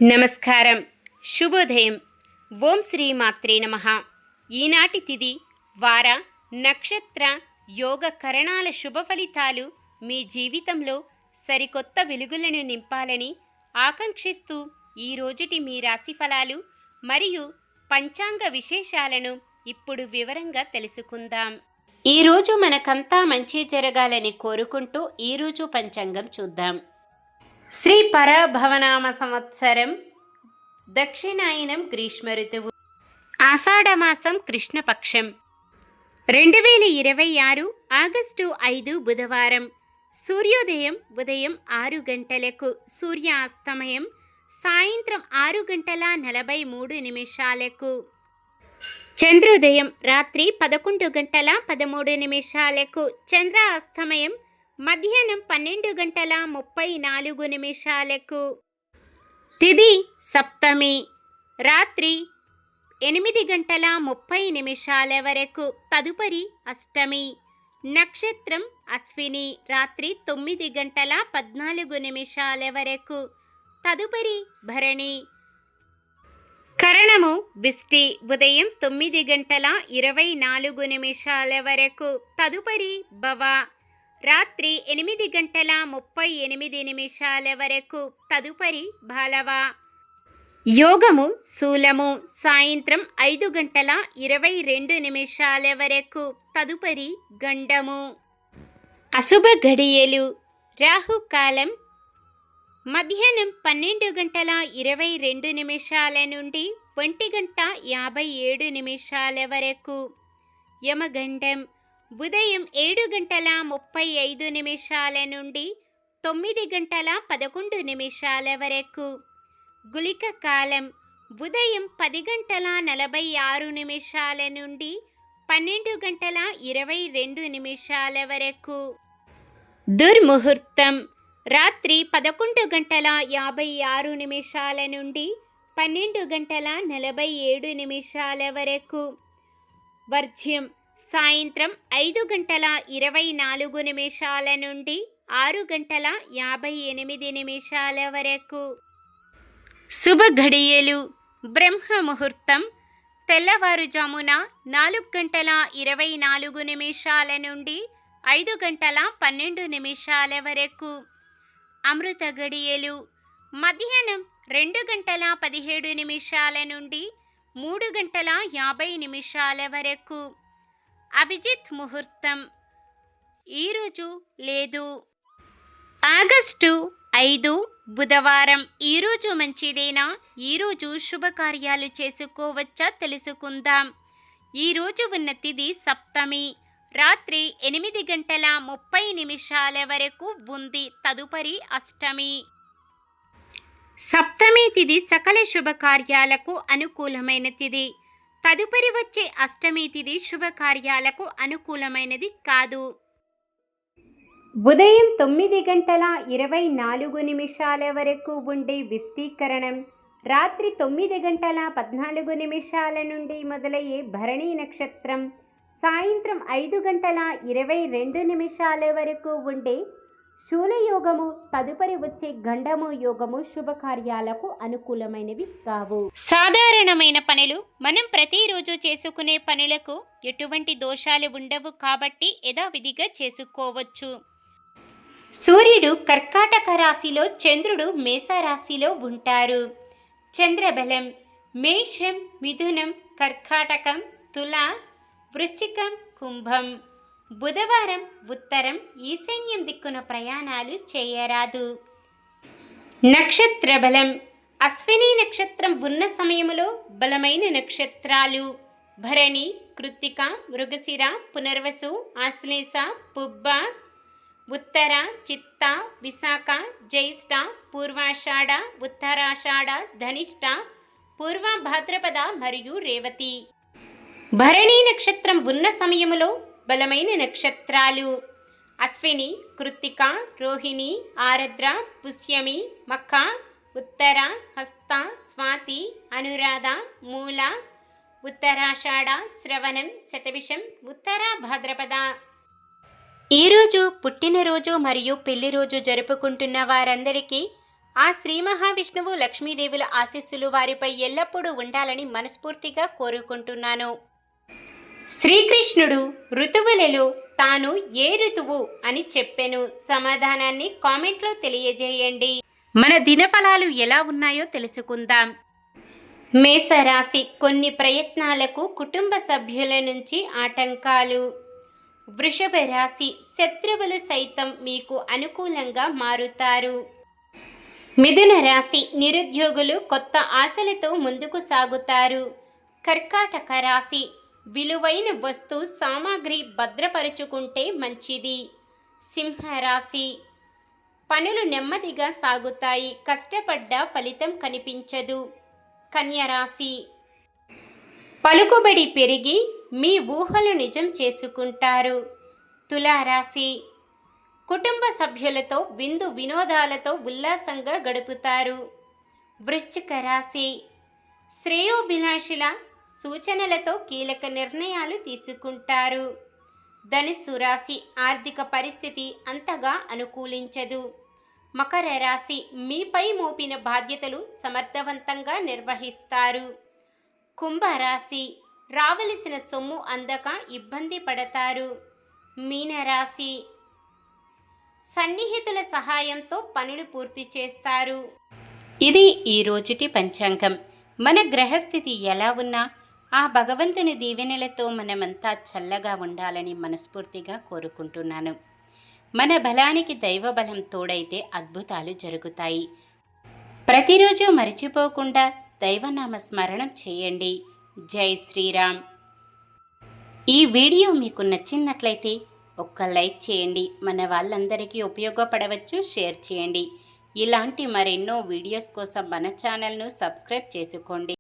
నమస్కారం. శుభోదయం. ఓం శ్రీ మాత్రే నమః. ఈనాటి తిథి, వార, నక్షత్ర, యోగ కరణాల శుభ ఫలితాలు మీ జీవితంలో సరికొత్త వెలుగులను నింపాలని ఆకాంక్షిస్తూ ఈ రోజుటి మీ రాశి ఫలాలు మరియు పంచాంగ విశేషాలను ఇప్పుడు వివరంగా తెలుసుకుందాం. ఈరోజు మనకంతా మంచి జరగాలని కోరుకుంటూ ఈరోజు పంచాంగం చూద్దాం. శ్రీ పరభవనామ సంవత్సరం, దక్షిణాయనం, గ్రీష్మ ఋతువు, ఆషాఢమాసం, కృష్ణపక్షం, 2026 ఆగస్టు 5 బుధవారం. సూర్యోదయం ఉదయం 6 గంటలకు, సూర్యాస్తమయం సాయంత్రం 6 గంటల 43 నిమిషాలకు, చంద్రోదయం రాత్రి 11 గంటల 13 నిమిషాలకు, చంద్రాస్తమయం మధ్యాహ్నం 12 గంటల 34 నిమిషాలకు. తిథి సప్తమి, రాత్రి 8 గంటల 30 నిమిషాల వరకు, తదుపరి అష్టమి. నక్షత్రం అశ్విని, రాత్రి 9 గంటల 14 నిమిషాల వరకు, తదుపరి భరణి. కరణము బిష్టి, ఉదయం 9 గంటల 24 నిమిషాల వరకు, తదుపరి భవ, రాత్రి 8 గంటల 38 నిమిషాల వరకు, తదుపరి బాలవ. యోగము శూలము, సాయంత్రం 5 గంటల 22 నిమిషాల వరకు, తదుపరి గండము. అశుభ ఘడియలు, రాహుకాలం మధ్యాహ్నం 12 గంటల 22 నిమిషాల నుండి 1 గంట 57 నిమిషాల వరకు. యమగండం ఉదయం 7 గంటల 35 నిమిషాల నుండి 9 గంటల 11 నిమిషాల వరకు. గుళిక కాలం ఉదయం 10 గంటల 46 నిమిషాల నుండి 12 గంటల 22 నిమిషాల వరకు. దుర్ముహూర్తం రాత్రి 11 గంటల 56 నిమిషాల నుండి 12 గంటల 47 నిమిషాల వరకు. వర్జ్యం సాయంత్రం 5 గంటల 24 నిమిషాల నుండి 6 గంటల 58 నిమిషాల వరకు. శుభ ఘడియలు, బ్రహ్మ ముహూర్తం తెల్లవారుజామున 4 గంటల 24 నిమిషాల నుండి 5 గంటల 12 నిమిషాల వరకు. అమృత ఘడియలు మధ్యాహ్నం 2 గంటల 17 నిమిషాల నుండి 3 గంటల 50 నిమిషాల వరకు. అభిజిత్ ముహూర్తం ఈరోజు లేదు. ఆగస్టు 5 బుధవారం. ఈరోజు మంచిదేనా? ఈరోజు శుభకార్యాలు చేసుకోవచ్చా తెలుసుకుందాం. ఈరోజు ఉన్న తిథి సప్తమి, రాత్రి 8 గంటల 30 నిమిషాల వరకు ఉంది, తదుపరి అష్టమి. సప్తమి తిథి సకల శుభకార్యాలకు అనుకూలమైన తిథి. తదుపరి వచ్చే అష్టమి తిథి శుభకార్యాలకు అనుకూలమైనది కాదు. ఉదయం 9 గంటల 24 నిమిషాల వరకు ఉండే విస్తీకరణం, రాత్రి 9 గంటల 14 నిమిషాల నుండి మొదలయ్యే భరణి నక్షత్రం, సాయంత్రం 5 గంటల 22 నిమిషాల వరకు ఉండే శూలయోగము, తదుపరి వచ్చే గండము యోగము శుభకార్యాలకు అనుకూలమైనవి కావు. సాధారణమైన పనులు మనం ప్రతిరోజు చేసుకునే పనులకు ఎటువంటి దోషాలు ఉండవు కాబట్టి యథావిధిగా చేసుకోవచ్చు. సూర్యుడు కర్కాటక రాశిలో, చంద్రుడు మేషరాశిలో ఉంటారు. చంద్రబలం మేషం, మిథునం, కర్కాటకం, తుల, వృశ్చికం, కుంభం. బుధవారం ఉత్తరం, ఈశాన్యం దిక్కున ప్రయాణాలు చేయరాదు. నక్షత్ర బలం అశ్విని నక్షత్రం ఉన్న సమయంలో బలమైన నక్షత్రాలు భరణి, కృత్తిక, మృగశిర, పునర్వసు, ఆశ్లేష, పుబ్బ, ఉత్తర, చిత్త, విశాఖ, జ్యేష్ఠ, పూర్వాషాఢ, ఉత్తరాషాఢ, ధనిష్ట, పూర్వ భాద్రపద మరియు రేవతి. భరణి నక్షత్రం ఉన్న సమయంలో బలమైన నక్షత్రాలు అశ్విని, కృత్తిక, రోహిణి, ఆరద్ర, పుష్యమి, మఖ, ఉత్తర, హస్త, స్వాతి, అనురాధ, మూల, ఉత్తరాషాఢ, శ్రవణం, శతభిషం, ఉత్తర భాద్రపద. ఈరోజు పుట్టినరోజు మరియు పెళ్లిరోజు జరుపుకుంటున్న వారందరికీ ఆ శ్రీ మహావిష్ణువు లక్ష్మీదేవుల ఆశీస్సులు వారిపై ఎల్లప్పుడూ ఉండాలని మనస్ఫూర్తిగా కోరుకుంటున్నాను. శ్రీకృష్ణుడు ఋతువులలో తాను ఏ ఋతువు అని చెప్పెను? సమాధానాన్ని కామెంట్లో తెలియజేయండి. మన దినఫలాలు ఎలా ఉన్నాయో తెలుసుకుందాం. మేషరాశి, కొన్ని ప్రయత్నాలకు కుటుంబ సభ్యుల నుంచి ఆటంకాలు. వృషభ రాశి, శత్రువులు సైతం మీకు అనుకూలంగా మారుతారు. మిథున రాశి, నిరుద్యోగులు కొత్త ఆశలతో ముందుకు సాగుతారు. కర్కాటక రాశి, విలువైన వస్తు సామాగ్రి భద్రపరుచుకుంటే మంచిది. సింహరాశి, పనులు నెమ్మదిగా సాగుతాయి, కష్టపడ్డ ఫలితం కనిపించదు. కన్యరాశి, పలుకుబడి పెరిగి మీ ఊహలు నిజం చేసుకుంటారు. తులారాశి, కుటుంబ సభ్యులతో విందు వినోదాలతో ఉల్లాసంగా గడుపుతారు. వృశ్చిక రాశి, శ్రేయోభిలాషుల సూచనలతో కీలక నిర్ణయాలు తీసుకుంటారు. ధనుస్సు రాశి, ఆర్థిక పరిస్థితి అంతగా అనుకూలించదు. మకర రాశి, మీపై మోపిన బాధ్యతలు సమర్థవంతంగా నిర్వహిస్తారు. కుంభరాశి, రావలసిన సొమ్ము అందక ఇబ్బంది పడతారు. మీనరాశి, సన్నిహితుల సహాయంతో పనులు పూర్తి చేస్తారు. ఇది ఈ రోజుటి పంచాంగం. మన గ్రహస్థితి ఎలా ఉన్నా ఆ భగవంతుని దీవెనలతో మనమంతా చల్లగా ఉండాలని మనస్ఫూర్తిగా కోరుకుంటున్నాను. మన బలానికి దైవ బలం తోడైతే అద్భుతాలు జరుగుతాయి. ప్రతిరోజు మర్చిపోకుండా దైవనామ స్మరణం చేయండి. జై శ్రీరామ్. ఈ వీడియో మీకు నచ్చినట్లయితే ఒక్క లైక్ చేయండి. మన వాళ్ళందరికీ ఉపయోగపడవచ్చు. షేర్ చేయండి. ఇలాంటి మరెన్నో వీడియోస్ కోసం మన ఛానల్ను సబ్స్క్రైబ్ చేసుకోండి.